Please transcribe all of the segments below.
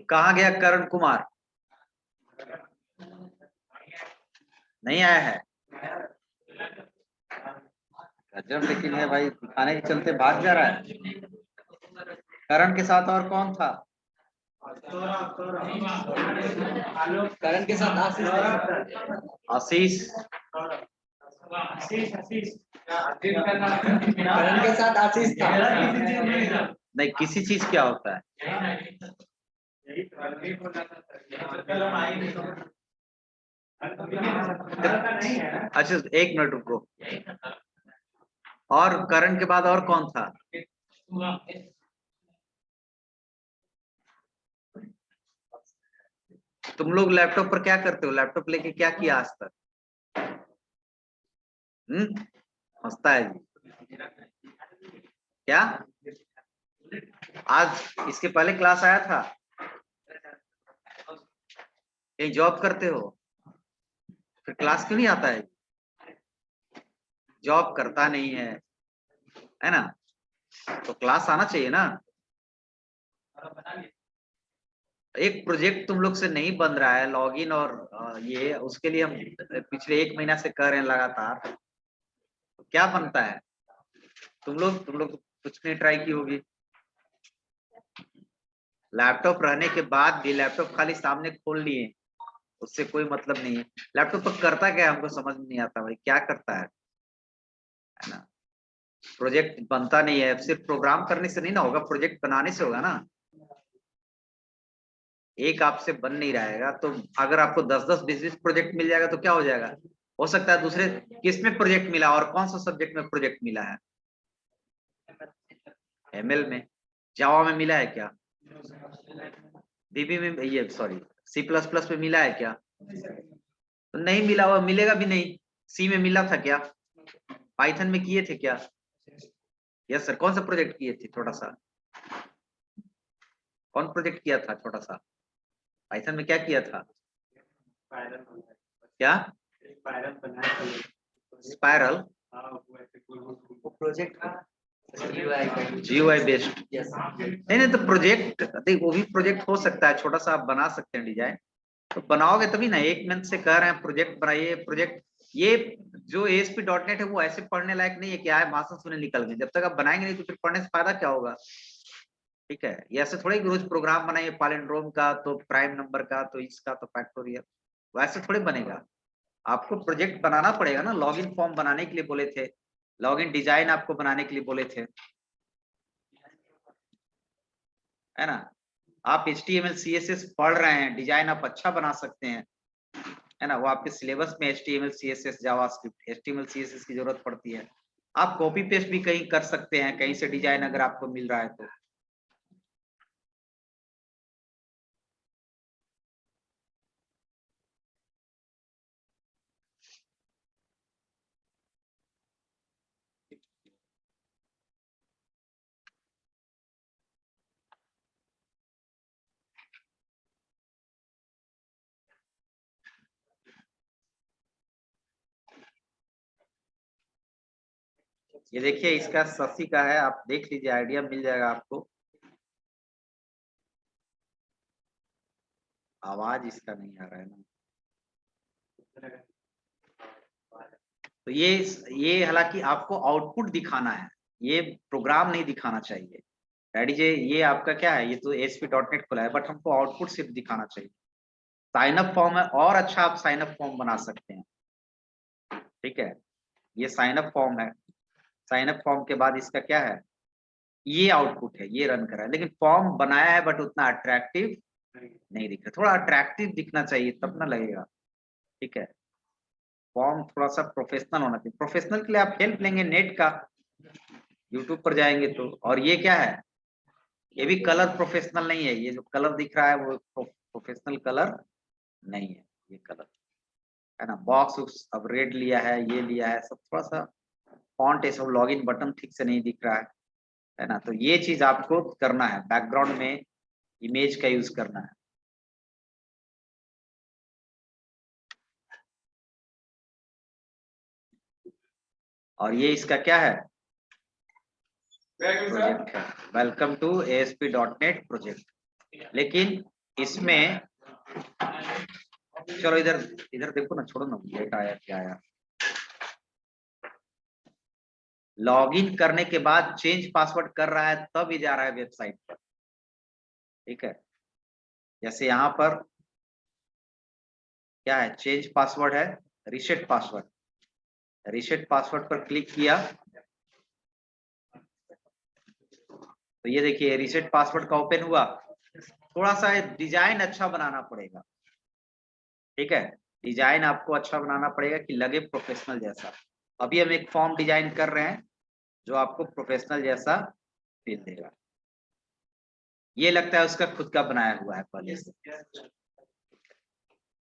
कहाँ गया करण कुमार? नहीं आया है गजब, लेकिन है भाई, दिखाने के चलते भाग जा रहा है। करण के साथ और कौन था? करण के साथ आशीष आशीष। करण के साथ आशीष था। नहीं, किसी चीज क्या होता है? अच्छा, एक मिनट रुको। और करण के बाद और कौन था? तुम लोग लैपटॉप पर क्या करते हो? लैपटॉप लेके क्या किया आज तक? हंसता है जी। क्या आज इसके पहले क्लास आया था? कहीं जॉब करते हो? फिर क्लास क्यों नहीं आता है? जॉब करता नहीं है ना? तो क्लास आना चाहिए ना। एक प्रोजेक्ट तुम लोग से नहीं बन रहा है, लॉगिन और ये, उसके लिए हम पिछले 1 महीना से कर रहे हैं लगातार। तो क्या बनता है? तुम लोग तो कुछ नहीं ट्राई की होगी। लैपटॉप रहने के बाद भी लैपटॉप खाली सामने खोल लिए, उससे कोई मतलब नहीं है। लैपटॉप पर करता क्या है हमको समझ में नहीं आता भाई, क्या करता है ना? प्रोजेक्ट बनता नहीं है, सिर्फ प्रोग्राम करने से नहीं ना होगा, प्रोजेक्ट बनाने से होगा ना। एक आपसे बन नहीं रहेगा, तो अगर आपको 10-10 20-20 प्रोजेक्ट मिल जाएगा तो क्या हो जाएगा? हो सकता है दूसरे किस में प्रोजेक्ट मिला, और कौन सा सब्जेक्ट में प्रोजेक्ट मिला है? एमएल में, जावा में मिला है क्या? बीबी में, ये सॉरी, C++ में मिला है क्या? तो नहीं मिला हुआ, मिलेगा भी नहीं। सी में मिला था क्या? पाइथन में किए थे क्या? Yes sir. कौन सा प्रोजेक्ट किए थे छोटा सा? कौन प्रोजेक्ट किया था छोटा सा? पाइथन में क्या किया था? क्या स्पाइरल? वो प्रोजेक्ट GUI बेस्ड? नहीं, तो प्रोजेक्ट देख, वो भी प्रोजेक्ट हो सकता है, छोटा सा आप बना सकते हैं डिजाइन। तो बनाओगे तभी ना, 1 मंथ से कह रहे हैं प्रोजेक्ट बनाइए प्रोजेक्ट। ये जो ASP.NET है वो ऐसे पढ़ने लायक नहीं है कि आए भाषण सुने निकल गए। जब तक आप बनाएंगे नहीं तो फिर पढ़ने से फायदा क्या होगा? ठीक है, ये ऐसे थोड़े रोज प्रोग्राम बनाइए पैलिंड्रोम का, तो प्राइम नंबर का, तो इसका, तो फैक्टोरियल, वैसे थोड़े बनेगा। आपको प्रोजेक्ट बनाना पड़ेगा ना। लॉगिन फॉर्म बनाने के लिए बोले थे, लॉगिन डिजाइन आपको बनाने के लिए बोले थे, है ना? आप HTML CSS पढ़ रहे हैं, डिजाइन आप अच्छा बना सकते हैं, है ना? वो आपके सिलेबस में HTML CSS JavaScript HTML CSS की जरूरत पड़ती है। आप कॉपी पेस्ट भी कहीं कर सकते हैं, कहीं से डिजाइन अगर आपको मिल रहा है तो। ये देखिए, इसका शशि का है, आप देख लीजिए, आइडिया मिल जाएगा आपको। आवाज इसका नहीं आ रहा है ना। तो ये हालांकि आपको आउटपुट दिखाना है, ये प्रोग्राम नहीं दिखाना चाहिए। डैडी जी, ये आपका क्या है? ये तो ASP.NET खुला है, बट हमको आउटपुट सिर्फ दिखाना चाहिए। साइन अप फॉर्म है, और अच्छा आप साइन अप फॉर्म बना सकते हैं। ठीक है, ये साइन अप फॉर्म है। साइन अप फॉर्म के बाद इसका क्या है? ये आउटपुट है, ये रन कर रहा है, लेकिन फॉर्म बनाया है बट उतना अट्रैक्टिव नहीं दिख रहा। थोड़ा अट्रैक्टिव दिखना चाहिए तब ना लगेगा। ठीक है, फॉर्म थोड़ा सा प्रोफेशनल होना चाहिए। प्रोफेशनल के लिए आप हेल्प लेंगे नेट का, यूट्यूब पर जाएंगे तो। और ये क्या है? ये भी कलर प्रोफेशनल नहीं है। ये जो कलर दिख रहा है वो प्रोफेशनल कलर नहीं है। ये कलर है ना, बॉक्स अब रेड लिया है, ये लिया है, सब थोड़ा सा फॉन्ट है, सब लॉगिन बटन ठीक से नहीं दिख रहा है ना? तो ये चीज आपको करना है, बैकग्राउंड में इमेज का यूज करना है। और ये इसका क्या है? प्रोजेक्ट है। Welcome to ASP.NET project. लेकिन इसमें चलो इधर इधर देखो ना, छोड़ो ना, लेट आया क्या आया। लॉगिन करने के बाद चेंज पासवर्ड कर रहा है तब ही जा रहा है वेबसाइट पर, ठीक है। जैसे यहाँ पर क्या है, चेंज पासवर्ड है, रीसेट पासवर्ड, रीसेट पासवर्ड पर क्लिक किया तो ये देखिए रीसेट पासवर्ड का ओपन हुआ। थोड़ा सा डिजाइन अच्छा बनाना पड़ेगा, ठीक है, डिजाइन आपको अच्छा बनाना पड़ेगा कि लगे प्रोफेशनल जैसा। अभी हम एक फॉर्म डिजाइन कर रहे हैं जो आपको प्रोफेशनल जैसा फील देगा। ये लगता है उसका खुद का बनाया हुआ है पहले से,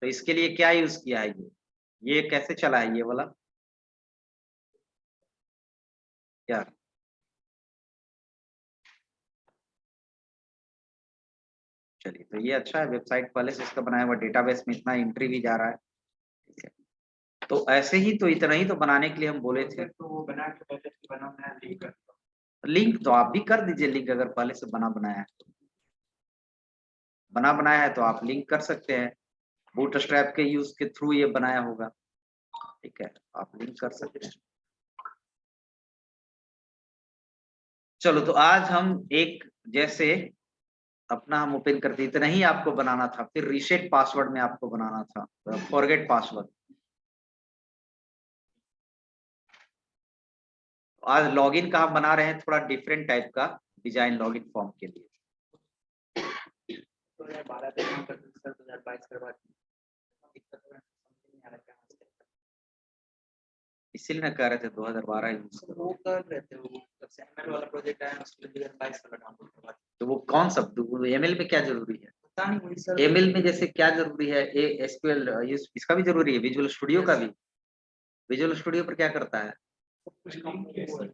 तो इसके लिए क्या यूज किया है, ये कैसे चला है ये वाला, क्या चलिए, तो ये अच्छा है, वेबसाइट पहले से इसका बनाया हुआ, डेटाबेस में इतना एंट्री भी जा रहा है, ठीक है। तो ऐसे ही तो इतना ही तो बनाने के लिए हम बोले थे। तो वो बना के पहले से बना बनाया लिंक लिंक तो आप भी कर दीजिए, लिंक अगर पहले से बना बनाया है, बना बनाया है तो आप लिंक कर सकते हैं, बूटस्ट्रैप के यूज के थ्रू ये बनाया होगा, ठीक है, आप लिंक कर सकते हैं। चलो तो आज हम एक जैसे अपना हम ओपन करते, इतना ही आपको बनाना था, फिर रीसेट पासवर्ड में आपको बनाना था, फॉरगेट पासवर्ड। आज लॉगिन का हम बना रहे हैं थोड़ा डिफरेंट टाइप का डिजाइन लॉगिन फॉर्म के लिए। 2012 पे काम करते थे सर, 2022 करवा दिक्कत हो रहा है, समझ नहीं आ रहा क्या इसीलिए ना कह रहे थे 2012 यूज तो वो कर रहे थे, वो एमएल वाला प्रोजेक्ट आया उसके लिए 2022 वाला डाउनलोड करवा दिया। तो वो कौन सा एमएल में क्या जरूरी है, पता नहीं वही सर, एमएल में जैसे क्या जरूरी है, एसक्यूएल इसका भी जरूरी है, विजुअल स्टूडियो का भी, विजुअल स्टूडियो पर क्या करता है, कुछ कम वो है।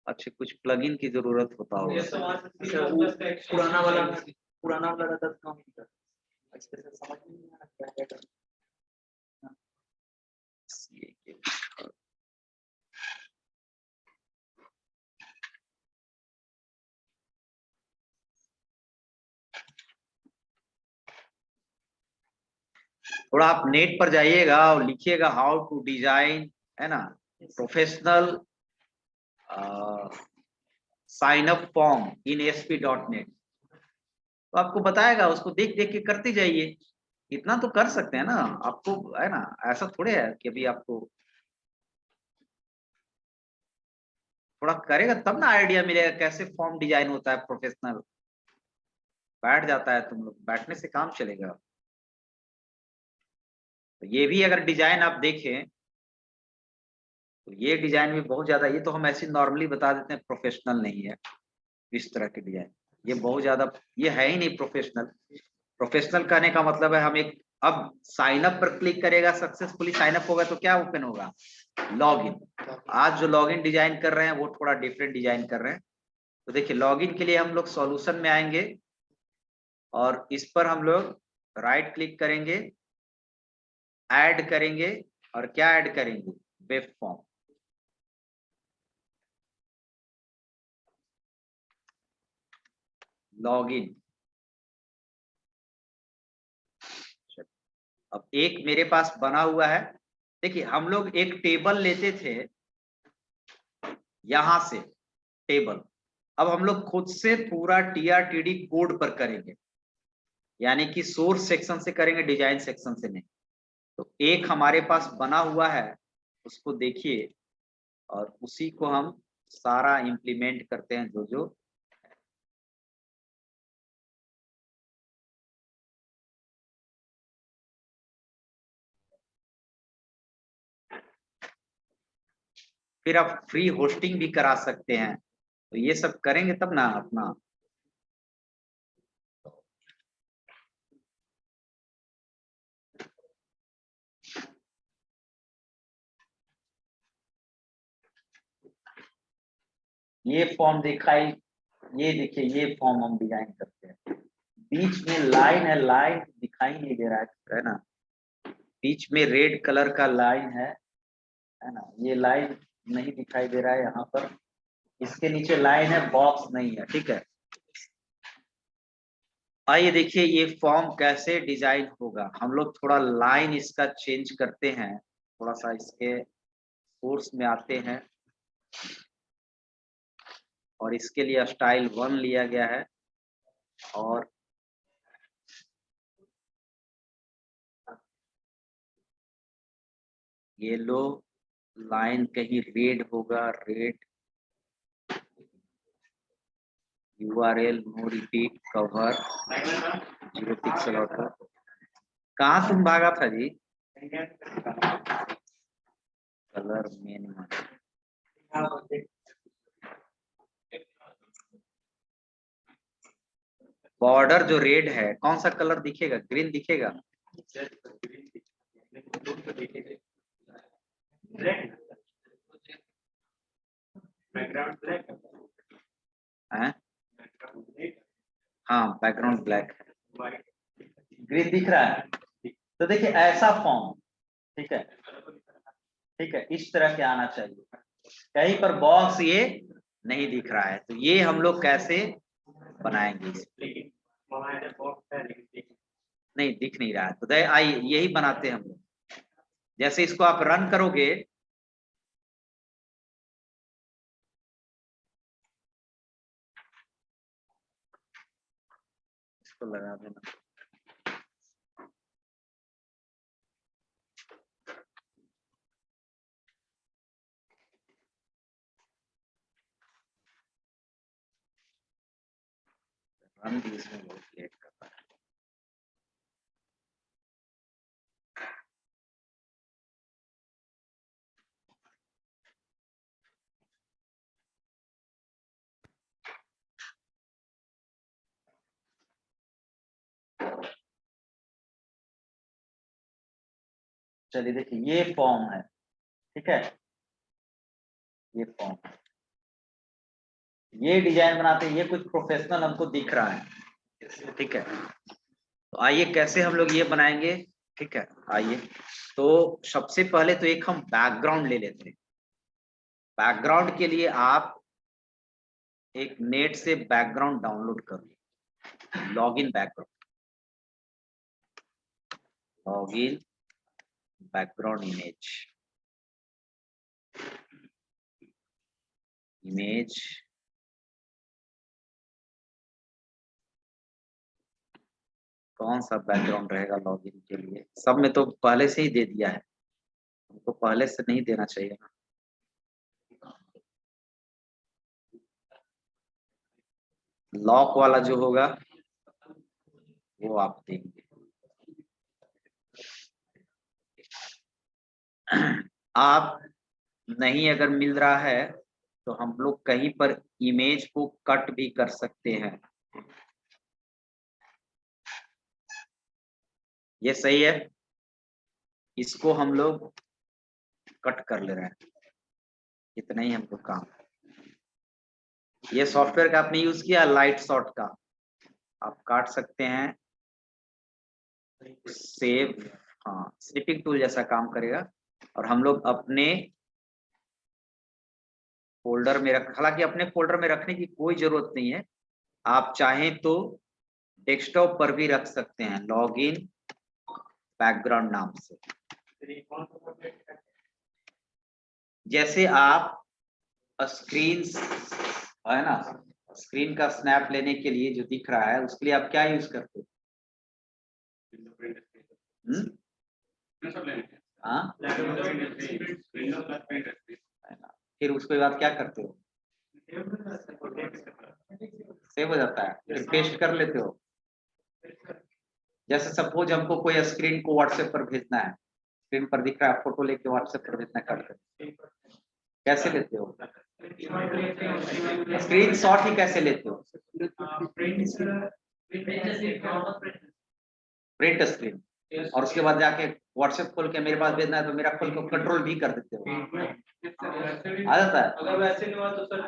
अच्छा कुछ प्लगइन की जरूरत होता होगा। सर वो पुराना वाला रहता था, काम नहीं करता, इसके से समझ नहीं आ रहा क्या क्या करना। थोड़ा आप नेट पर जाइएगा और लिखिएगा हाउ टू डिजाइन, है ना, professional sign up form in ASP.NET, तो आपको बताएगा, उसको देख देख के करते जाइए, इतना तो कर सकते हैं ना आपको, है ना, ऐसा थोड़े है कि अभी आपको थोड़ा करेगा तब ना आइडिया मिलेगा कैसे फॉर्म डिजाइन होता है प्रोफेशनल, बैठ जाता है तुम लोग, बैठने से काम चलेगा। तो ये भी अगर डिजाइन आप देखें तो ये डिजाइन भी बहुत ज्यादा, ये तो हम ऐसे नॉर्मली बता देते हैं, प्रोफेशनल नहीं है इस तरह के डिजाइन, ये बहुत ज्यादा, ये है ही नहीं प्रोफेशनल। प्रोफेशनल कहने का मतलब है हम एक, अब साइन अप पर क्लिक करेगा, सक्सेसफुली साइन अप होगा तो क्या ओपन होगा, लॉगिन। आज जो लॉगिन डिजाइन कर रहे हैं वो थोड़ा डिफरेंट डिजाइन कर रहे हैं। तो देखिए लॉगिन के लिए हम लोग सॉल्यूशन में आएंगे और इस पर हम लोग राइट क्लिक करेंगे, ऐड करेंगे, और क्या ऐड करेंगे, वेब फॉर्म। लॉगिन, अब एक मेरे पास बना हुआ है, देखिए हम लोग एक टेबल लेते थे यहां से, टेबल, अब हम लोग खुद से पूरा TRTD कोड पर करेंगे, यानी कि सोर्स सेक्शन से करेंगे, डिजाइन सेक्शन से नहीं। तो एक हमारे पास बना हुआ है, उसको देखिए, और उसी को हम सारा इम्प्लीमेंट करते हैं जो जो, फिर आप फ्री होस्टिंग भी करा सकते हैं, तो ये सब करेंगे तब ना अपना। ये फॉर्म दिखाई, ये देखिए ये फॉर्म हम डिजाइन करते हैं, बीच में लाइन है, लाइन दिखाई नहीं दे रहा है ना, बीच में रेड कलर का लाइन है ना, ये लाइन नहीं दिखाई दे रहा है यहाँ पर, इसके नीचे लाइन है, बॉक्स नहीं है, ठीक है। आइए देखिए ये फॉर्म कैसे डिजाइन होगा। हम लोग थोड़ा लाइन इसका चेंज करते हैं, थोड़ा सा इसके सोर्स में आते हैं और इसके लिए स्टाइल 1 लिया गया है और ये लो लाइन कहीं रेड होगा, red URL no repeat cover 0 pixel auto. कहाँ तुम भागा था जी? कलर मेन बॉर्डर जो रेड है, कौन सा कलर दिखेगा? ग्रीन दिखेगा? हैं? हाँ बैकग्राउंड ब्लैक है, ग्रीन दिख रहा है। तो देखिए ऐसा फॉर्म, ठीक है, ठीक है, इस तरह के आना चाहिए। कहीं पर बॉक्स ये नहीं दिख रहा है, तो ये हम लोग कैसे बनाएंगे? नहीं दिख नहीं रहा है, तो आइए यही बनाते हैं हम लोग। जैसे इसको आप रन करोगे, इसको लगा देना। रन भी इसमें बहुत लेट करता है। चलिए देखिए ये फॉर्म है, ठीक है, ये फॉर्म, ये डिजाइन बनाते हैं, ये कुछ प्रोफेशनल हमको दिख रहा है, ठीक है। तो आइए कैसे हम लोग ये बनाएंगे, ठीक है। आइए तो सबसे पहले तो एक हम बैकग्राउंड ले लेते हैं। बैकग्राउंड के लिए आप एक नेट से बैकग्राउंड डाउनलोड करो, login background, login background image कौन सा बैकग्राउंड रहेगा लॉगिन के लिए? सब में तो पहले से ही दे दिया है, हमको पहले से नहीं देना चाहिए ना। लॉक वाला जो होगा वो आप देंगे। आप नहीं अगर मिल रहा है तो हम लोग कहीं पर इमेज को कट भी कर सकते हैं। ये सही है, इसको हम लोग कट कर ले रहे हैं, इतना ही हमको काम है। ये सॉफ्टवेयर का आपने यूज किया लाइट शॉट का, आप काट सकते हैं, सेव, हाँ स्निपिंग टूल जैसा काम करेगा। और हम लोग अपने फोल्डर में रख, हालांकि अपने फोल्डर में रखने की कोई जरूरत नहीं है, आप चाहें तो डेस्कटॉप पर भी रख सकते हैं, लॉगिन बैकग्राउंड नाम से। जैसे आप स्क्रीन है ना, स्क्रीन का स्नैप लेने के लिए जो दिख रहा है उसके लिए आप क्या यूज करते हो? हाँ फिर उसके बाद क्या करते हो? सेव हो जाता है, फिर पेस्ट कर लेते हो। जैसे सपोज हमको कोई स्क्रीन को व्हाट्सएप पर भेजना है, स्क्रीन पर दिख रहा है, फोटो लेके व्हाट्सएप पर भेजना, करते कैसे लेते हो? स्क्रीन शॉट ही कैसे लेते हो? प्रिंट स्क्रीन, और उसके बाद जाके व्हाट्सएप खोल के मेरे पास भेजना है तो मेरा खोल के कंट्रोल भी कर देते हो, आ जाता है। अगर वैसे नहीं हुआ तो सर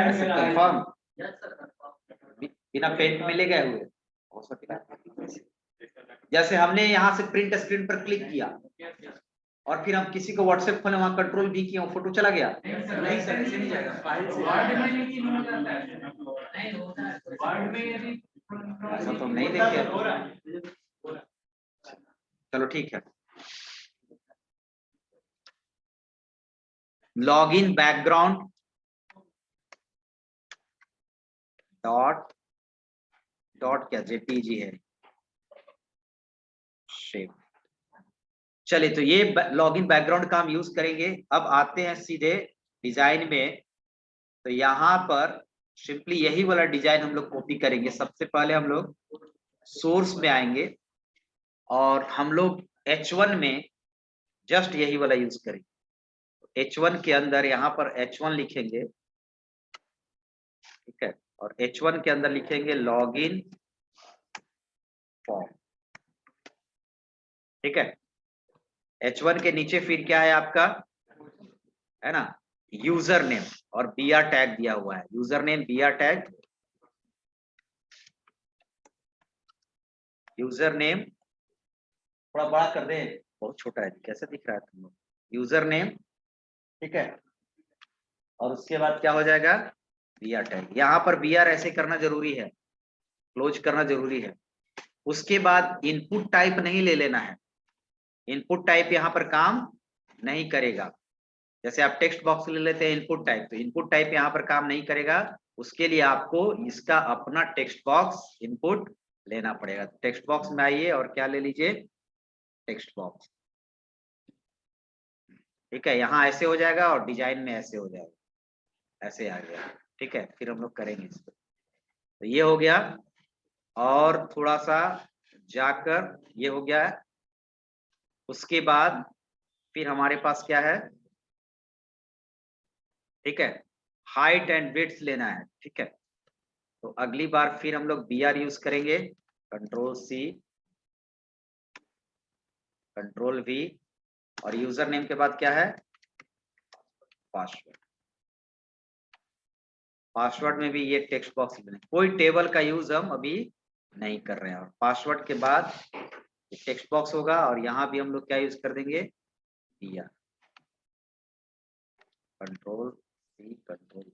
ऐसे कंफर्म बिना पेन में ले गए हुए हो सकता है। जैसे हमने यहाँ से प्रिंट स्क्रीन पर क्लिक किया और फिर हम किसी को व्हाट्सएप खोले, वहां कंट्रोल भी किया, फोटो चला गया। नहीं सर ऐसे नहीं जाएगा, फाइल से वर्ड में नहीं होता है, वर्ड में यदि ऐसा तो नहीं देखे। चलो ठीक है। लॉगिन बैकग्राउंड डॉट डॉट क्या जेपीजी है शेप। चलिए तो ये लॉगिन बैकग्राउंड का हम यूज करेंगे। अब आते हैं सीधे डिजाइन में। तो यहाँ पर सिंपली यही वाला डिजाइन हम लोग कॉपी करेंगे। सबसे पहले हम लोग सोर्स में आएंगे और हम लोग H1 में जस्ट यही वाला यूज करेंगे। H1 के अंदर यहाँ पर H1 लिखेंगे, ठीक है, और H1 के अंदर लिखेंगे लॉगिन फॉर्म, ठीक है। H1 के नीचे फिर क्या है आपका, है ना, यूजर नेम और br टैग दिया हुआ है। User name br tag, user name थोड़ा बड़ा कर दे, बहुत छोटा है, कैसे दिख रहा है तुम लोग। यूजर नेम, ठीक है, और उसके बाद क्या हो जाएगा br टैग। यहाँ पर br ऐसे करना जरूरी है, क्लोज करना जरूरी है। उसके बाद इनपुट टाइप नहीं ले लेना है। इनपुट टाइप यहाँ पर काम नहीं करेगा। जैसे आप टेक्स्ट बॉक्स ले लेते हैं इनपुट टाइप, तो इनपुट टाइप यहाँ पर काम नहीं करेगा। उसके लिए आपको इसका अपना टेक्स्ट बॉक्स इनपुट लेना पड़ेगा। टेक्स्ट बॉक्स में आइए और क्या ले लीजिए, टेक्स्ट बॉक्स, ठीक है। यहाँ ऐसे हो जाएगा और डिजाइन में ऐसे हो जाएगा, ऐसे आ गया, ठीक है। फिर हम लोग करेंगे इसको। तो ये हो गया, और थोड़ा सा जाकर ये हो गया है। उसके बाद फिर हमारे पास क्या है, ठीक है, हाइट एंड विड्थ लेना है, ठीक है। तो अगली बार फिर हम लोग br यूज करेंगे, कंट्रोल C कंट्रोल V, और यूजर नेम के बाद क्या है, पासवर्ड। पासवर्ड में भी ये टेक्स्ट बॉक्स लेना है। कोई टेबल का यूज हम अभी नहीं कर रहे हैं। और पासवर्ड के बाद टेक्स्ट बॉक्स होगा, और यहाँ भी हम लोग क्या यूज कर देंगे, br कंट्रोल C कंट्रोल,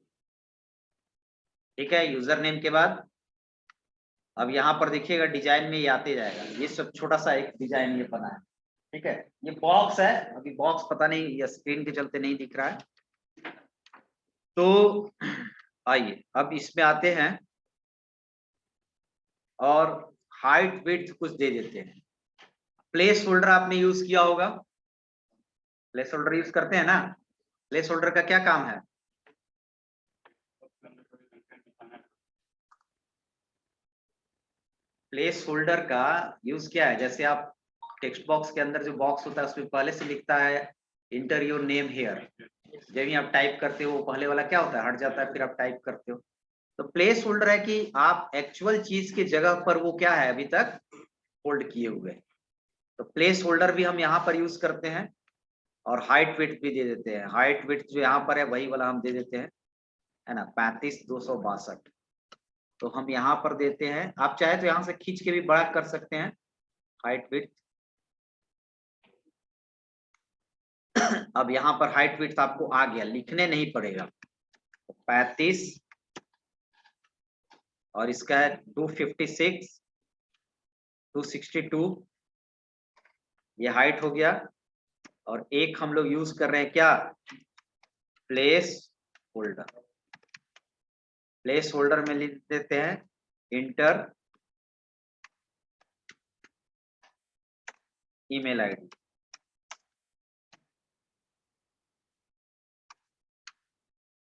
ठीक है। यूजर नेम के बाद अब यहाँ पर देखिएगा डिजाइन में ये आते जाएगा। ये सब छोटा सा एक डिजाइन ये बना है, ठीक है। ये बॉक्स है, अभी बॉक्स पता नहीं ये स्क्रीन के चलते नहीं दिख रहा है। तो आइए अब इसमें आते हैं और हाइट विड्थ कुछ दे देते हैं। प्लेस होल्डर आपने यूज किया होगा, प्लेस होल्डर यूज करते हैं ना। प्लेस होल्डर का क्या काम है, प्लेस होल्डर का यूज क्या है, जैसे आप टेक्स्ट बॉक्स के अंदर जो बॉक्स होता है उसमें पहले से लिखता है इंटर योर नेम हेयर। जब भी आप टाइप करते हो वो पहले वाला क्या होता है, हट जाता है, फिर आप टाइप करते हो। तो प्लेस होल्डर है कि आप एक्चुअल चीज की जगह पर वो क्या है अभी तक होल्ड किए हुए। तो प्लेस होल्डर भी हम यहाँ पर यूज करते हैं, और हाइट विड्थ भी दे देते हैं। हाइट विड्थ जो यहाँ पर है वही वाला हम दे देते हैं, है ना, 35,262। तो हम यहाँ पर देते हैं, आप चाहे तो यहाँ से खींच के भी बड़ा कर सकते हैं हाइट विड्थ। अब यहाँ पर हाइट विड्थ आपको आ गया, लिखने नहीं पड़ेगा। तो 35 और इसका है 256 262, ये हाइट हो गया। और एक हम लोग यूज कर रहे हैं क्या, प्लेस होल्डर। प्लेस होल्डर में लिख देते हैं इंटर ईमेल आईडी।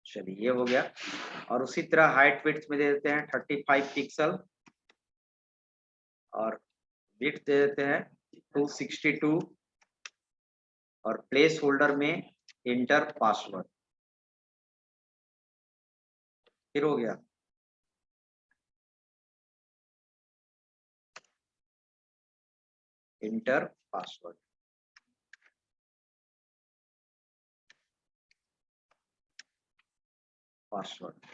चलिए ये हो गया। और उसी तरह हाइट विड्थ में दे देते हैं 35 पिक्सल, और विड्थ दे देते हैं 262, और प्लेस होल्डर में इंटर पासवर्ड। फिर हो गया, इंटर पासवर्ड। पासवर्ड,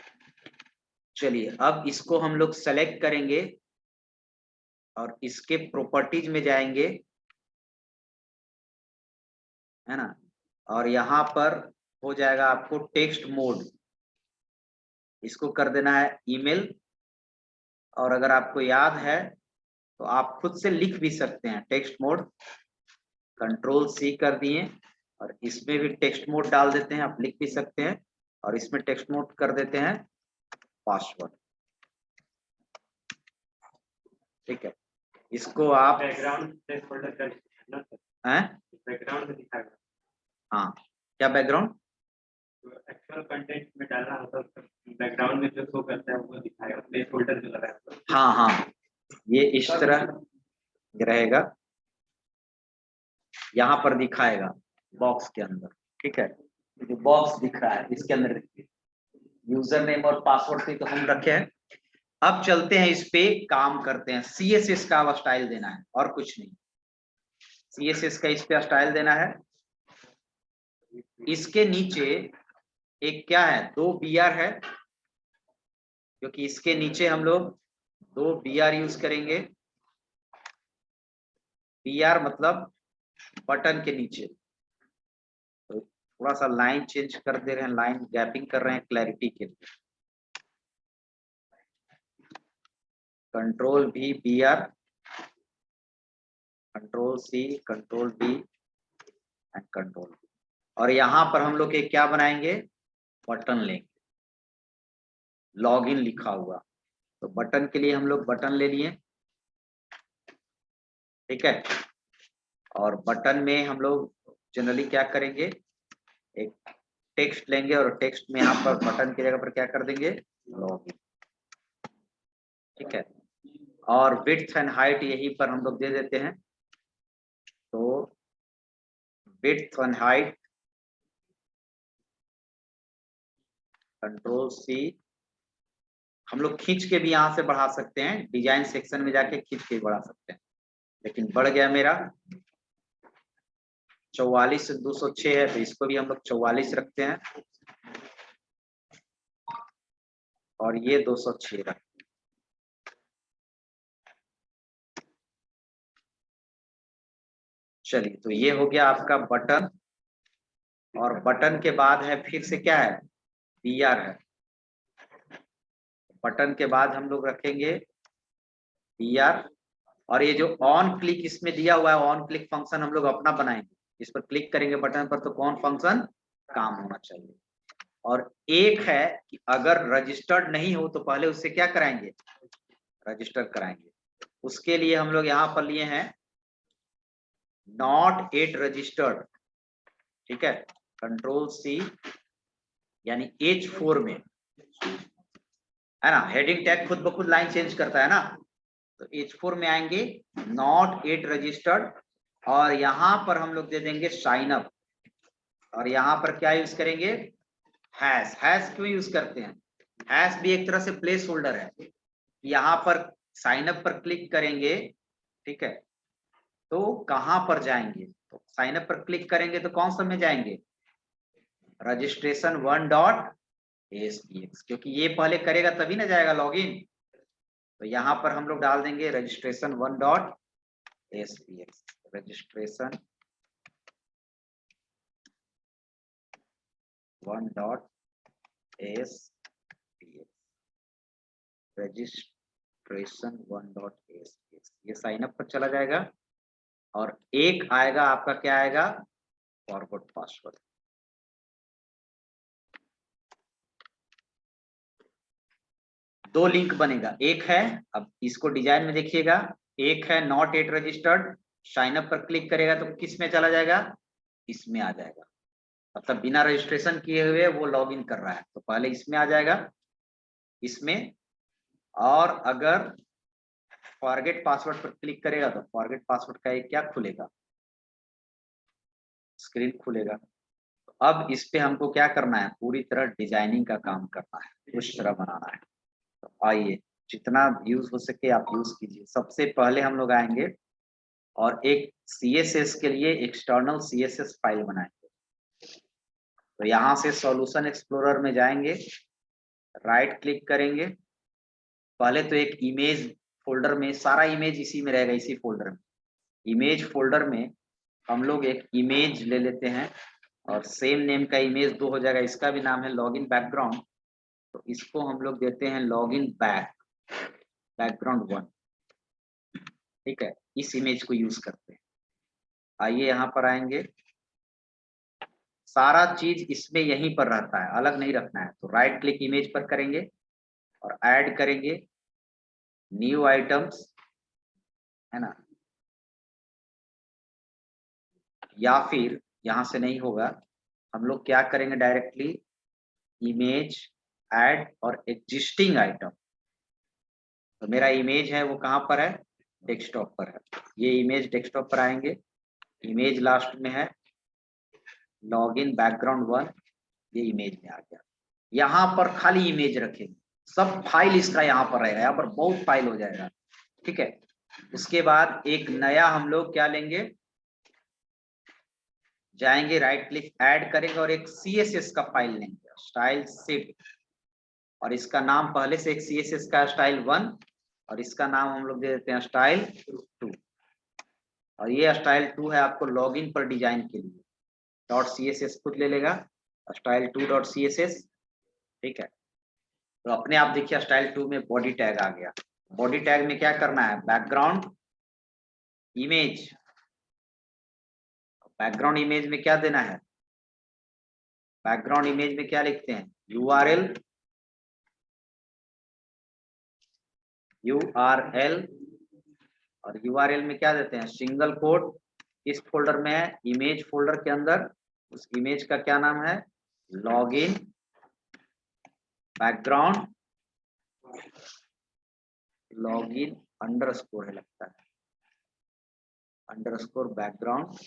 चलिए अब इसको हम लोग सेलेक्ट करेंगे और इसके प्रॉपर्टीज में जाएंगे, है ना। और यहाँ पर हो जाएगा आपको टेक्स्ट मोड, इसको कर देना है ईमेल, और अगर आपको याद है तो आप खुद से लिख भी सकते हैं। टेक्स्ट मोड कंट्रोल सी कर दिए और इसमें भी टेक्स्ट मोड डाल देते हैं, आप लिख भी सकते हैं। और इसमें टेक्स्ट मोड कर देते हैं पासवर्ड। ठीक है, इसको आप बैकग्राउंड फोल्डर कर हैं, बैकग्राउंड में दिखाएगा। हाँ क्या बैकग्राउंड, एक्चुअल कंटेंट में डालना होता है, बैकग्राउंड में जो शो करता है वो दिखाएगा, प्लेस होल्डर जो लगा है। हाँ हाँ, ये इस तरह रहेगा, यहाँ पर दिखाएगा बॉक्स के अंदर। ठीक है, जो बॉक्स दिख रहा है इसके अंदर यूजर नेम और पासवर्ड तो हम रखे हैं। अब चलते हैं, इस पे काम करते हैं। CSS का अब स्टाइल देना है और कुछ नहीं। CSS का इस पे स्टाइल देना है। इसके नीचे एक क्या है, 2 BR है, क्योंकि इसके नीचे हम लोग 2 BR यूज करेंगे। BR मतलब बटन के नीचे। तो थोड़ा सा लाइन चेंज कर दे रहे हैं, लाइन गैपिंग कर रहे हैं क्लैरिटी के लिए। Control V BR, control C, control D and control V। और यहाँ पर हम लोग एक क्या बनाएंगे, बटन लेंगे, लॉगिन लिखा हुआ। तो बटन के लिए हम लोग बटन ले लिए। ठीक है, और बटन में हम लोग जनरली क्या करेंगे, एक टेक्स्ट लेंगे और टेक्स्ट में यहाँ पर बटन की जगह पर क्या कर देंगे, लॉगिन। ठीक है, और विड्थ एंड हाइट यहीं पर हम लोग दे देते हैं। तो width and height control C, हम लोग खींच के भी यहाँ से बढ़ा सकते हैं, डिजाइन सेक्शन में जाके खींच के बढ़ा सकते हैं, लेकिन बढ़ गया मेरा 44 से 206 है, तो इसको भी हम लोग 44 रखते हैं और ये 206 रखते हैं। चलिए, तो ये हो गया आपका बटन। और बटन के बाद है फिर से क्या है, BR है। बटन के बाद हम लोग रखेंगे BR। और ये जो ऑन क्लिक इसमें दिया हुआ है, ऑन क्लिक फंक्शन हम लोग अपना बनाएंगे। इस पर क्लिक करेंगे बटन पर तो कौन फंक्शन काम होना चाहिए। और एक है कि अगर रजिस्टर्ड नहीं हो तो पहले उससे क्या कराएंगे, रजिस्टर कराएंगे। उसके लिए हम लोग यहाँ पर लिए हैं नॉट एट रजिस्टर्ड। ठीक है, कंट्रोल C, यानी H4 में है ना, हेडिंग टैग खुद ब खुद लाइन चेंज करता है ना। तो H4 में आएंगे नॉट एट रजिस्टर्ड, और यहाँ पर हम लोग दे देंगे साइन अप। और यहाँ पर क्या यूज करेंगे, हैश। हैश क्यों यूज करते हैं, हैश भी एक तरह से प्लेस होल्डर है। यहाँ पर साइन अप पर क्लिक करेंगे, ठीक है, तो कहाँ पर जाएंगे, तो साइन अप पर क्लिक करेंगे तो कौन सा में जाएंगे, registration1.aspx, क्योंकि ये पहले करेगा तभी ना जाएगा लॉगिन। तो यहाँ पर हम लोग डाल देंगे registration1.aspx, registration1.aspx, registration1.aspx। ये साइन अप पर चला जाएगा। और एक आएगा आपका, क्या आएगा, फॉरवर्ड पासवर्ड। दो लिंक बनेगा, एक है, अब इसको डिजाइन में देखिएगा, एक है not at registered, sign up पर क्लिक करेगा तो किस में चला जाएगा, इसमें आ जाएगा। मतलब बिना रजिस्ट्रेशन किए हुए वो लॉगिन कर रहा है, तो पहले इसमें आ जाएगा, इसमें। और अगर फॉरगेट पासवर्ड पर क्लिक करेगा तो फॉरगेट पासवर्ड का एक क्या खुलेगा, स्क्रीन खुलेगा। तो अब इस पे हमको क्या करना है, पूरी तरह डिजाइनिंग का काम करना है, उस तरह बनाना है। तो आइए, जितना यूज हो सके आप यूज कीजिए। सबसे पहले हम लोग आएंगे और एक CSS के लिए एक्सटर्नल CSS फाइल बनाएंगे। तो यहाँ से सॉल्यूशन एक्सप्लोरर में जाएंगे, राइट क्लिक करेंगे। पहले तो एक इमेज फोल्डर में, सारा इमेज इसी में रहेगा, इसी फोल्डर में। इमेज फोल्डर में हम लोग एक इमेज ले लेते हैं और सेम नेम का इमेज 2 हो जाएगा। इसका भी नाम है लॉगिन बैकग्राउंड, तो इसको हम लोग देते हैं लॉगिन बैक। बैकग्राउंड 1, ठीक है, इस इमेज को यूज करते हैं। आइए यहाँ पर आएंगे, सारा चीज इसमें यहीं पर रहता है, अलग नहीं रखना है। तो राइट क्लिक इमेज पर करेंगे और ऐड करेंगे न्यू आइटम्स, है ना, या फिर यहाँ से नहीं होगा, हम लोग क्या करेंगे, डायरेक्टली इमेज ऐड और एग्जिस्टिंग आइटम। तो मेरा इमेज है वो कहाँ पर है, डेस्कटॉप पर है। ये इमेज डेस्कटॉप पर आएंगे, इमेज लास्ट में है, लॉगिन बैकग्राउंड 1, ये इमेज में आ गया। यहाँ पर खाली इमेज रखेंगे, सब फाइल इसका यहाँ पर रहेगा, यहाँ पर बहुत फाइल हो जाएगा, ठीक है। उसके बाद एक नया हम लोग क्या लेंगे, जाएंगे राइट क्लिक ऐड करेंगे और एक CSS का फाइल लेंगे, स्टाइल शीट, और इसका नाम पहले से एक CSS का स्टाइल 1 और इसका नाम हम लोग दे देते हैं स्टाइल 2। और ये स्टाइल 2 है आपको लॉगिन पर डिजाइन के लिए, .css खुद ले लेगा, स्टाइल 2.css, ठीक है। तो अपने आप देखिए स्टाइल 2 में बॉडी टैग आ गया। बॉडी टैग में क्या करना है, बैकग्राउंड इमेज, बैकग्राउंड इमेज में क्या देना है, बैकग्राउंड इमेज में क्या लिखते हैं, URL, और URL में क्या देते हैं, सिंगल कोट। इस फोल्डर में है, इमेज फोल्डर के अंदर उस इमेज का क्या नाम है, लॉगिन बैकग्राउंड, लॉगिन अंडरस्कोर है लगता है, अंडरस्कोर बैकग्राउंड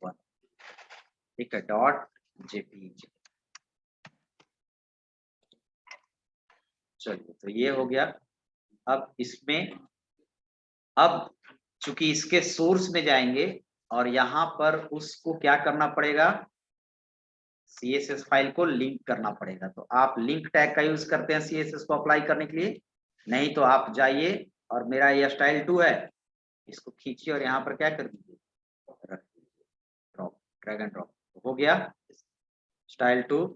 1, ठीक है, .jpg। चलिए, तो ये हो गया। अब इसमें, अब चूंकि इसके सोर्स में जाएंगे और यहाँ पर उसको क्या करना पड़ेगा, CSS फाइल को लिंक करना पड़ेगा। तो आप लिंक टैग का यूज करते हैं CSS को अप्लाई करने के लिए, नहीं तो आप जाइए और मेरा ये स्टाइल 2 है, इसको खींचिए और यहाँ पर क्या कर दीजिए, रख दीजिए, ड्रॉप, ड्रैग एंड ड्रॉप, हो गया स्टाइल 2।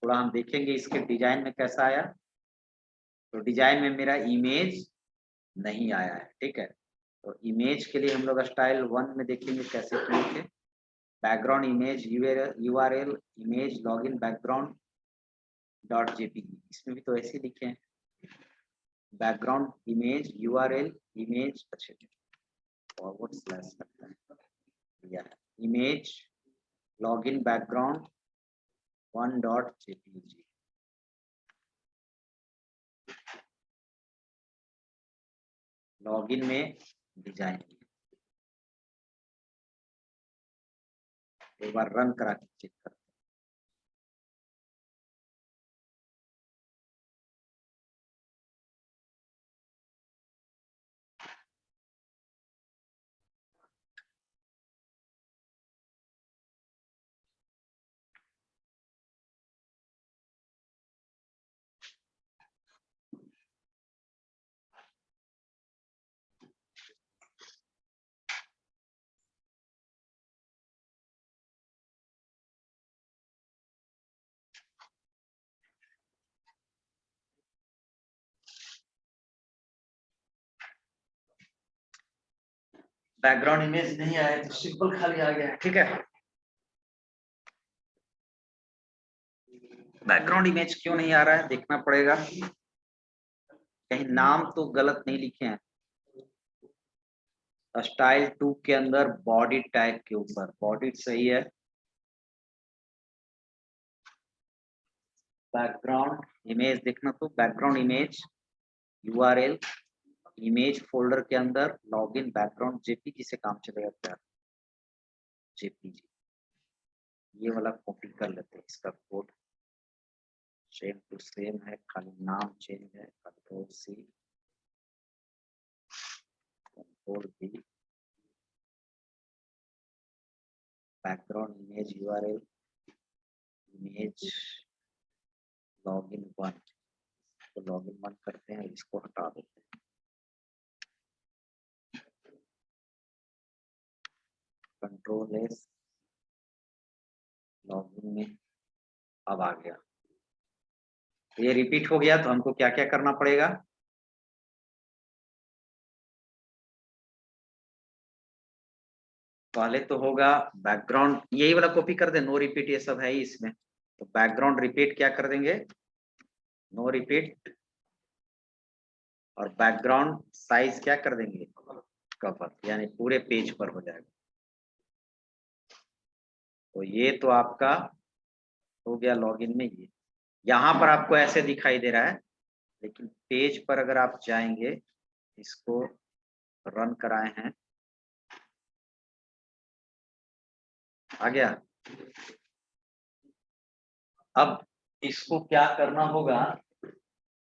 थोड़ा हम देखेंगे इसके डिजाइन में कैसा आया। तो डिजाइन में मेरा इमेज नहीं आया है, ठीक है। तो इमेज के लिए हम लोग स्टाइल 1 में देखेंगे कैसे लिखे, background image URL image login background .jpg, इसमें भी तो ऐसे लिखे हैं, बैकग्राउंड इमेज URL इमेज, अच्छा फॉरवर्ड स्लैश करता है, या image login background 1.jpg, login में डिजाइन। एक बार रन करा के चेक करते हैं। बैकग्राउंड इमेज नहीं आया तो सिंपल खाली आ गया है, ठीक है। बैकग्राउंड इमेज क्यों नहीं आ रहा है देखना पड़ेगा, कहीं नाम तो गलत नहीं लिखे हैं। स्टाइल 2 के अंदर बॉडी टैग के ऊपर बॉडी सही है, बैकग्राउंड इमेज देखना, तो background image URL image folder के अंदर लॉगिन बैकग्राउंड JPG से काम चलेगा क्या, JPG, ये वाला कॉपी कर लेते हैं, इसका कोड सेम टू सेम है, खाली नाम चेंज है, Ctrl+C Ctrl+V, background image URL image login 1, तो लॉगिन 1 करते हैं, इसको हटा देते हैं, Ctrl+S लॉगिन में अब आ गया। ये रिपीट हो गया तो हमको क्या क्या करना पड़ेगा? पहले तो होगा बैकग्राउंड, यही वाला कॉपी कर दे, नो रिपीट ये सब है ही इसमें। तो बैकग्राउंड रिपीट क्या कर देंगे? No repeat. और बैकग्राउंड साइज क्या कर देंगे? कवर, यानी पूरे पेज पर हो जाएगा। तो ये तो आपका हो गया लॉगिन में। ये यहाँ पर आपको ऐसे दिखाई दे रहा है, लेकिन पेज पर अगर आप जाएंगे, इसको रन कराए हैं, आ गया। अब इसको क्या करना होगा?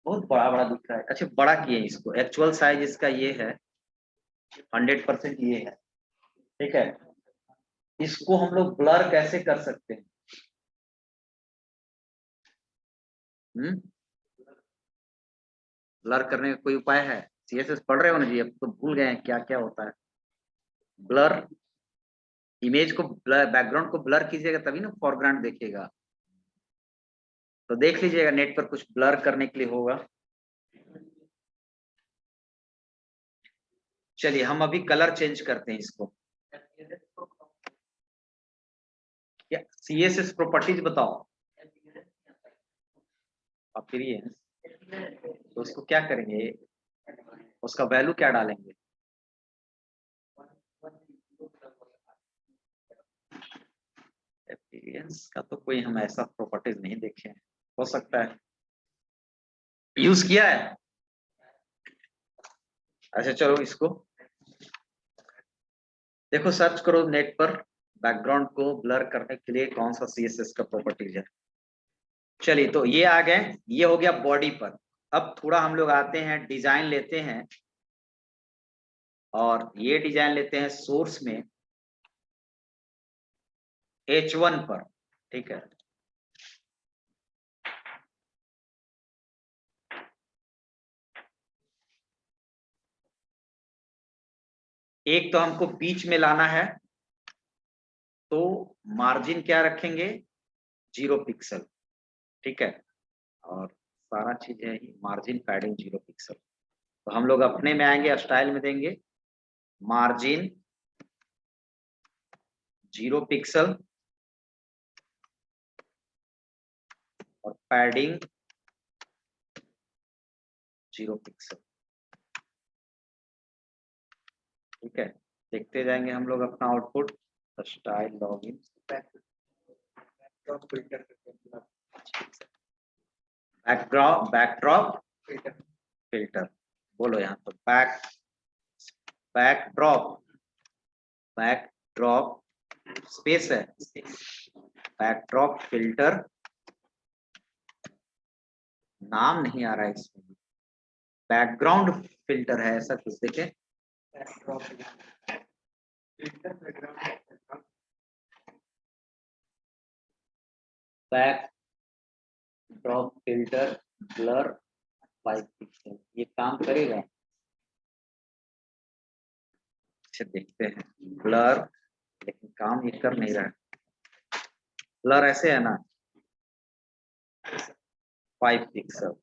बहुत बड़ा बड़ा दिख रहा है, अच्छा बड़ा किए इसको, एक्चुअल साइज इसका ये है 100% ये है, ठीक है। इसको हम लोग ब्लर कैसे कर सकते हैं? ब्लर करने का कोई उपाय है? सीएसएस पढ़ रहे हो ना जी, अब तो भूल गए हैं क्या क्या होता है। ब्लर, इमेज को ब्लर, बैकग्राउंड को ब्लर कीजिएगा तभी ना फोरग्राउंड देखेगा। तो देख लीजिएगा नेट पर कुछ ब्लर करने के लिए होगा। चलिए हम अभी कलर चेंज करते हैं इसको। क्या सीएसएस प्रॉपर्टीज बताओ। अपीयरेंस, तो उसको क्या करेंगे? उसका वैल्यू क्या डालेंगे? अपीयरेंस का तो कोई हम ऐसा प्रॉपर्टीज नहीं देखे हैं, हो सकता है यूज किया है। अच्छा चलो इसको देखो, सर्च करो नेट पर, बैकग्राउंड को ब्लर करने के लिए कौन सा सीएसएस का प्रॉपर्टीज है। चलिए तो ये आ गए, ये हो गया बॉडी पर। अब थोड़ा हम लोग आते हैं, डिजाइन लेते हैं, और ये डिजाइन लेते हैं सोर्स में H1 पर, ठीक है। एक तो हमको बीच में लाना है, तो मार्जिन क्या रखेंगे? 0 पिक्सल, ठीक है। और सारा चीज है मार्जिन पैडिंग 0 पिक्सल। तो हम लोग अपने में आएंगे, स्टाइल में देंगे मार्जिन 0 पिक्सल और पैडिंग 0 पिक्सल, ठीक है। देखते जाएंगे हम लोग अपना output, style login backdrop filter, बोलो यहाँ तो बैकड्रॉप स्पेस है, बैकड्रॉप फिल्टर, नाम नहीं आ रहा है इसमें, बैकग्राउंड फिल्टर है ऐसा कुछ, देखे बैकड्रॉप फिल्टर ब्लर 5 पिक्सल, ये काम करेगा? अच्छा देखते हैं, ब्लर, लेकिन काम ये कर नहीं रहा है। ब्लर ऐसे है ना, 5 पिक्सल,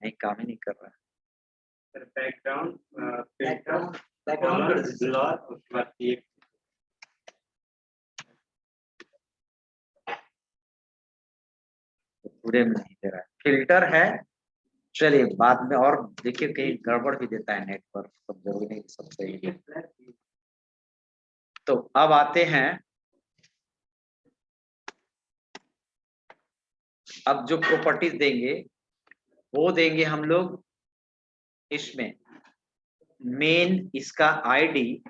नहीं काम ही नहीं कर रहा है। बैकग्राउंड पूरे में नहीं दे रहा है, फिल्टर है। चलिए बाद में और देखिए, कहीं गड़बड़ भी देता है नेट पर, सब जरूरी नहीं सब सही है। तो अब आते हैं, अब जो प्रॉपर्टीज देंगे वो देंगे हम लोग इसमें मेन, इसका आईडी,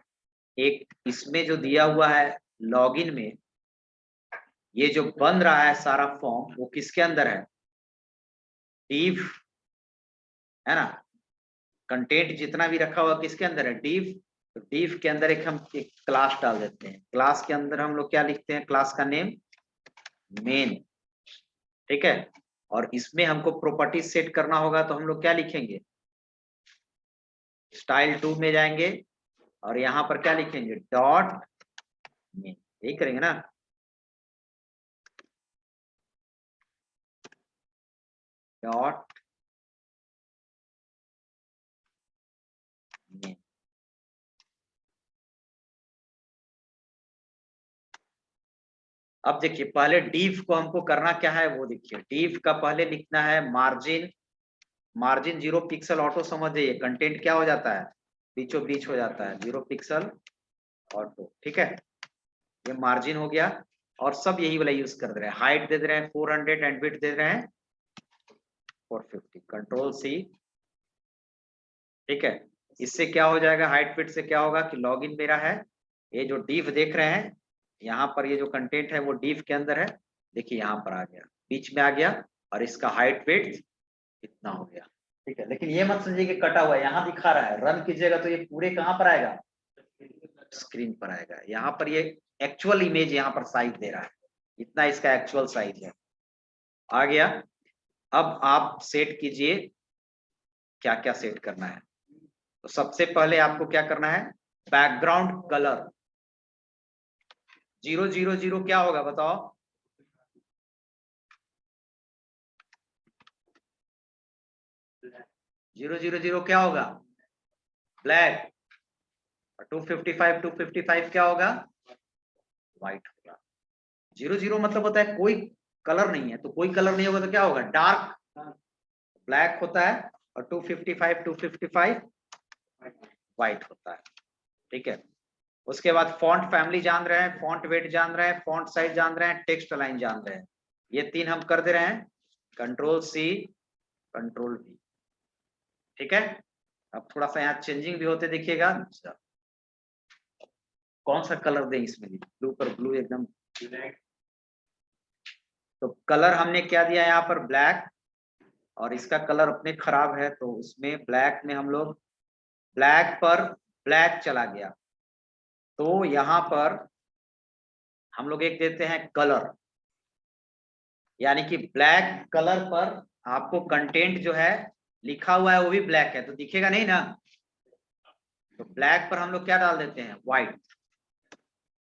एक इसमें जो दिया हुआ है लॉगिन में, ये जो बन रहा है सारा फॉर्म वो किसके अंदर है? div, है ना। कंटेंट जितना भी रखा हुआ किसके अंदर है? div। तो div के अंदर एक हम एक क्लास डाल देते हैं, क्लास के अंदर हम लोग क्या लिखते हैं? क्लास का नेम मेन, ठीक है। और इसमें हमको प्रॉपर्टी सेट करना होगा, तो हम लोग क्या लिखेंगे? स्टाइल 2 में जाएंगे और यहाँ पर क्या लिखेंगे? डॉट मेन, यही करेंगे ना। Dot name. अब देखिए पहले div को हमको करना क्या है वो देखिए, div का पहले लिखना है मार्जिन, मार्जिन 0 पिक्सल ऑटो समझ जाइए, कंटेंट क्या हो जाता है बीचों बीच हो जाता है 0 पिक्सल ऑटो, ठीक है। ये मार्जिन हो गया और सब यही वाला यूज कर दे रहे हैं, हाइट दे दे रहे हैं 400 एंड विड्थ दे रहे हैं 450, कंट्रोल सी, ठीक है। इससे क्या हो जाएगा, हाइट विड्थ से क्या होगा कि लॉगिन मेरा है, ये जो div देख रहे हैं यहाँ पर, ये जो कंटेंट है वो div के अंदर है, देखिए यहाँ पर आ गया, बीच में आ गया और इसका हाइट विड्थ इतना हो गया, ठीक है। लेकिन ये मत समझिए कि कटा हुआ है, यहाँ दिखा रहा है, रन कीजिएगा तो ये पूरे कहाँ पर आएगा, स्क्रीन पर आएगा। यहाँ पर ये एक्चुअल इमेज यहाँ पर साइज दे रहा है, इतना इसका एक्चुअल साइज है, आ गया। अब आप सेट कीजिए क्या क्या सेट करना है। तो सबसे पहले आपको क्या करना है, बैकग्राउंड कलर 000 क्या होगा बताओ, 000 क्या होगा, ब्लैक। 255 क्या होगा, व्हाइट होगा। 00 मतलब होता है कोई कलर नहीं है, तो कोई कलर नहीं होगा तो क्या होगा, डार्क ब्लैक होता है, और 255 व्हाइट होता है, ठीक है। उसके बाद फॉन्ट फैमिली जान रहे हैं, फॉन्ट वेट जान रहे हैं, फॉन्ट साइज जान रहे हैं, टेक्स्ट अलाइन जान रहे हैं, ये 3 हम कर दे रहे हैं, कंट्रोल सी कंट्रोल वी, ठीक है। अब थोड़ा सा यहाँ चेंजिंग भी होते देखिएगा, कौन सा कलर दें इसमें, ब्लू पर ब्लू एकदम, तो कलर हमने क्या दिया यहाँ पर ब्लैक, और इसका कलर अपने खराब है तो उसमें ब्लैक में हम लोग ब्लैक पर ब्लैक चला गया, तो यहाँ पर हम लोग एक देते हैं कलर, यानी कि ब्लैक कलर पर आपको कंटेंट जो है लिखा हुआ है वो भी ब्लैक है तो दिखेगा नहीं ना, तो ब्लैक पर हम लोग क्या डाल देते हैं व्हाइट।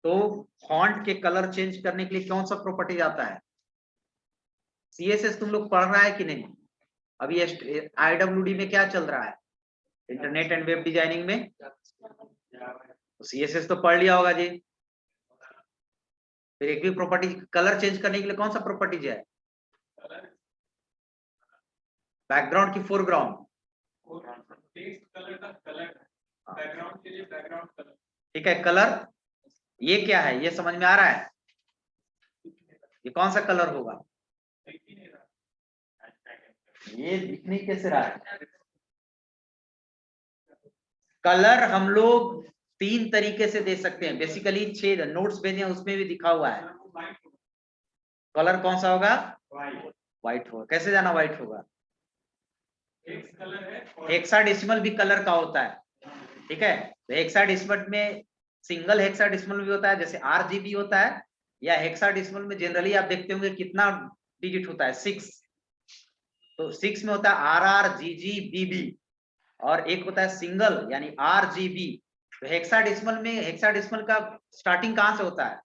तो फॉन्ट के कलर चेंज करने के लिए कौन सा प्रॉपर्टी आता है, CSS तुम लोग पढ़ रहा है कि नहीं, अभी IWD में क्या चल रहा है, इंटरनेट एंड वेब डिजाइनिंग में, तो CSS तो पढ़ लिया होगा जी। फिर एक भी प्रॉपर्टी कलर चेंज करने के लिए कौन सा प्रॉपर्टीज है, बैकग्राउंड की फोरग्राउंड, ठीक है। कलर ये क्या है, ये समझ में आ रहा है, ये कौन सा कलर होगा, ये दिख नहीं कैसे रहा है, कलर हम लोग 3 तरीके से दे सकते हैं, बेसिकली 6 नोट्स भेजे हैं उसमें भी दिखा हुआ है, कलर कौन सा होगा, व्हाइट होगा। कैसे जाना व्हाइट होगा, हेक्साडेसिमल भी कलर का होता है, ठीक है। तो हेक्साडेसिमल में सिंगल हेक्साडेसिमल भी होता है, जैसे RGB होता है, या हेक्साडेसिमल में जनरली आप देखते होंगे कितना डिजिट होता है 6, तो 6 में होता है RRGGBB, और एक होता है सिंगल यानी RGB। तो हेक्साडेसिमल में, हेक्साडेसिमल का स्टार्टिंग कहां से होता है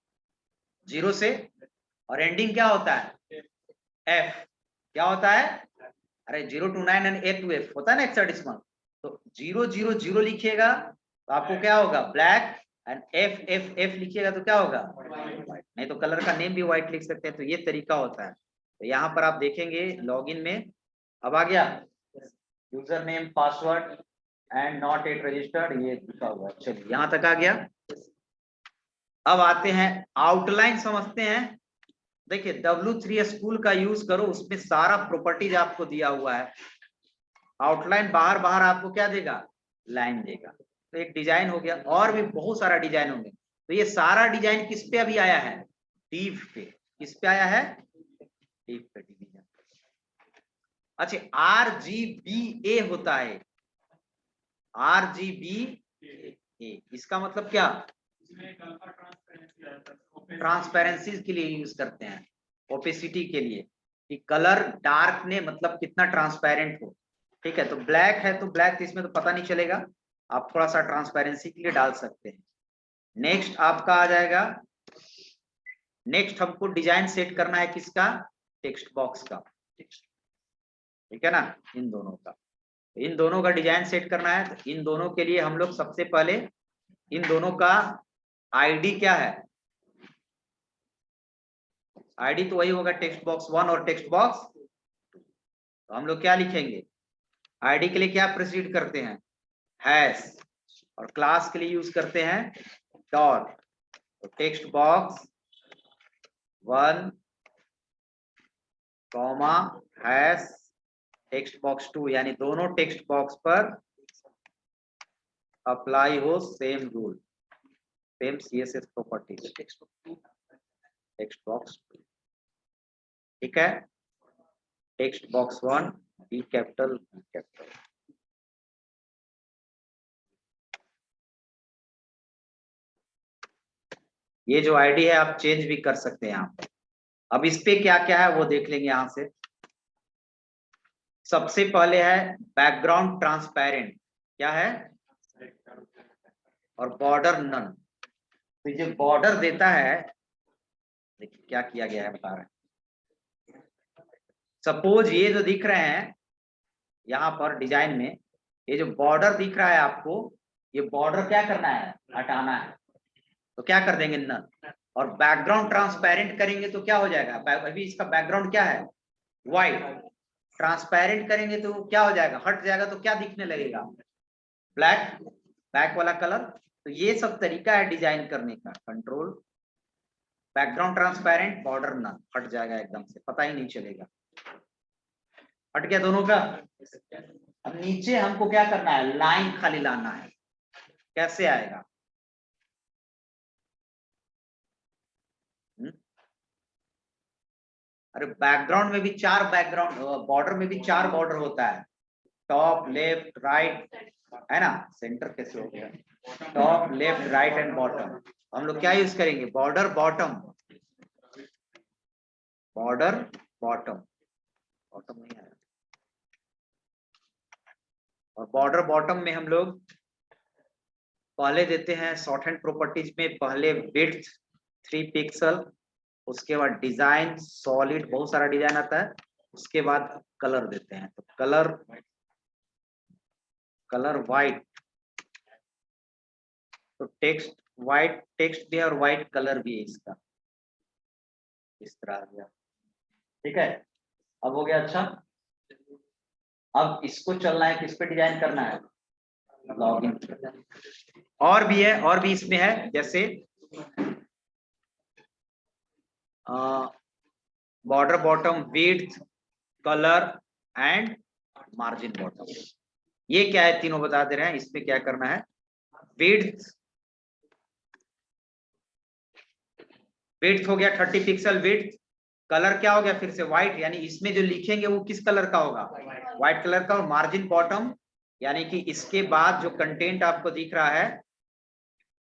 0 से, और एंडिंग क्या होता है F, क्या होता है, अरे 0 to 9 and A to F होता है ना हेक्साडेसिमल, तो 000 लिखिएगा तो आपको क्या होगा ब्लैक, एंड F लिखिएगा तो क्या होगा व्हाइट, नहीं तो कलर का नेम भी व्हाइट लिख सकते हैं, तो ये तरीका होता है। तो यहाँ पर आप देखेंगे लॉगिन में अब आ गया user name password and not at registered, ये लिखा हुआ है, चलिए यहाँ तक आ गया। अब आते हैं आउटलाइन समझते हैं, देखिए W3 स्कूल का यूज करो, उसमें सारा प्रॉपर्टीज आपको दिया हुआ है, आउटलाइन बाहर बाहर आपको क्या देगा, लाइन देगा, तो एक डिजाइन हो गया, और भी बहुत सारा डिजाइन होंगे, तो ये सारा डिजाइन किस पे अभी आया है, div पे, किस पे आया है, div पे, डिवीजन। अच्छा RGBA होता है, RGBA इसका मतलब क्या, ट्रांसपेरेंसी के लिए यूज करते हैं, ओपेसिटी के लिए, कि कलर डार्क ने मतलब कितना ट्रांसपेरेंट हो, ठीक है। तो ब्लैक है तो ब्लैक इसमें तो पता नहीं चलेगा, आप थोड़ा सा ट्रांसपेरेंसी के लिए डाल सकते हैं। नेक्स्ट आपका आ जाएगा, नेक्स्ट हमको डिजाइन सेट करना है किसका, टेक्स्ट बॉक्स का, ठीक है ना, इन दोनों का। इन दोनों का डिजाइन सेट करना है, तो इन दोनों के लिए हम लोग सबसे पहले इन दोनों का आईडी क्या है, आईडी तो वही होगा टेक्स्ट बॉक्स 1 और टेक्स्ट बॉक्स 2। तो हम लोग क्या लिखेंगे, आईडी के लिए क्या प्रोसीड करते हैं, हैश, और क्लास के लिए यूज करते हैं डॉट। तो text box 1 comma hash text box 2, यानी दोनों टेक्स्ट बॉक्स पर अप्लाई हो same rule, same CSS properties text box 2। ठीक है, text box 1 B capital B capital. ये जो आईडी है आप चेंज भी कर सकते हैं यहाँ पर। अब इस पे क्या क्या है वो देख लेंगे यहाँ से। सबसे पहले है बैकग्राउंड ट्रांसपेरेंट, क्या है, और बॉर्डर नन। तो जो बॉर्डर देता है, देखिए क्या किया गया है बता रहे हैं। सपोज ये जो दिख रहे हैं यहाँ पर डिजाइन में, ये जो बॉर्डर दिख रहा है आपको, ये बॉर्डर क्या करना है, हटाना है। तो क्या कर देंगे नन, और बैकग्राउंड ट्रांसपेरेंट करेंगे तो क्या हो जाएगा, अभी इसका बैकग्राउंड क्या है, व्हाइट, ट्रांसपेरेंट करेंगे तो क्या हो जाएगा, हट जाएगा, तो क्या दिखने लगेगा, ब्लैक, ब्लैक वाला कलर। तो ये सब तरीका है डिजाइन करने का। Control background transparent, border none, हट जाएगा एकदम से, पता ही नहीं चलेगा। हट गया दोनों का। अब नीचे हमको क्या करना है, लाइन खाली लाना है। कैसे आएगा, अरे बैकग्राउंड में भी 4 बैकग्राउंड, बॉर्डर में भी 4 बॉर्डर होता है, टॉप लेफ्ट राइट, है ना, सेंटर कैसे हो गया, top left right and bottom. हम लोग क्या यूज करेंगे, border bottom, border bottom, bottom नहीं आया। और बॉर्डर बॉटम में हम लोग पहले देते हैं शॉर्ट हैंड प्रॉपर्टीज में, पहले विड्थ 3 पिक्सल, उसके बाद डिजाइन सॉलिड, बहुत सारा डिजाइन आता है, उसके बाद कलर देते हैं। तो कलर व्हाइट, तो टेक्स्ट व्हाइट, टेक्स्ट भी है और व्हाइट कलर भी है इसका, इस तरह आ गया। ठीक है, अब हो गया। अच्छा, अब इसको चलना है, किस पे डिजाइन करना है, लॉगिन। और भी है, और भी इसमें है, जैसे border bottom, width, colour and margin bottom. ये क्या है, तीनों बता दे रहे हैं। इसमें क्या करना है, विड्थ, विड्थ हो गया 30 पिक्सल विड्थ, कलर क्या हो गया फिर से व्हाइट, यानी इसमें जो लिखेंगे वो किस कलर का होगा, व्हाइट कलर का। और मार्जिन बॉटम, यानी कि इसके बाद जो कंटेंट आपको दिख रहा है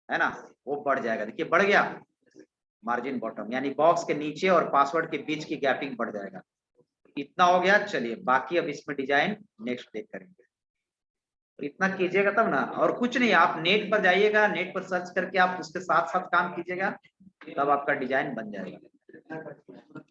ना, वो बढ़ जाएगा। देखिए बढ़ गया मार्जिन बॉटम, यानी बॉक्स के नीचे और पासवर्ड के बीच की गैपिंग बढ़ जाएगा। इतना हो गया। चलिए बाकी अब इसमें डिजाइन नेक्स्ट डे करेंगे। तो इतना कीजिएगा तब ना, और कुछ नहीं, आप नेट पर जाइएगा, नेट पर सर्च करके आप उसके साथ साथ काम कीजिएगा, तब आपका डिजाइन बन जाएगा।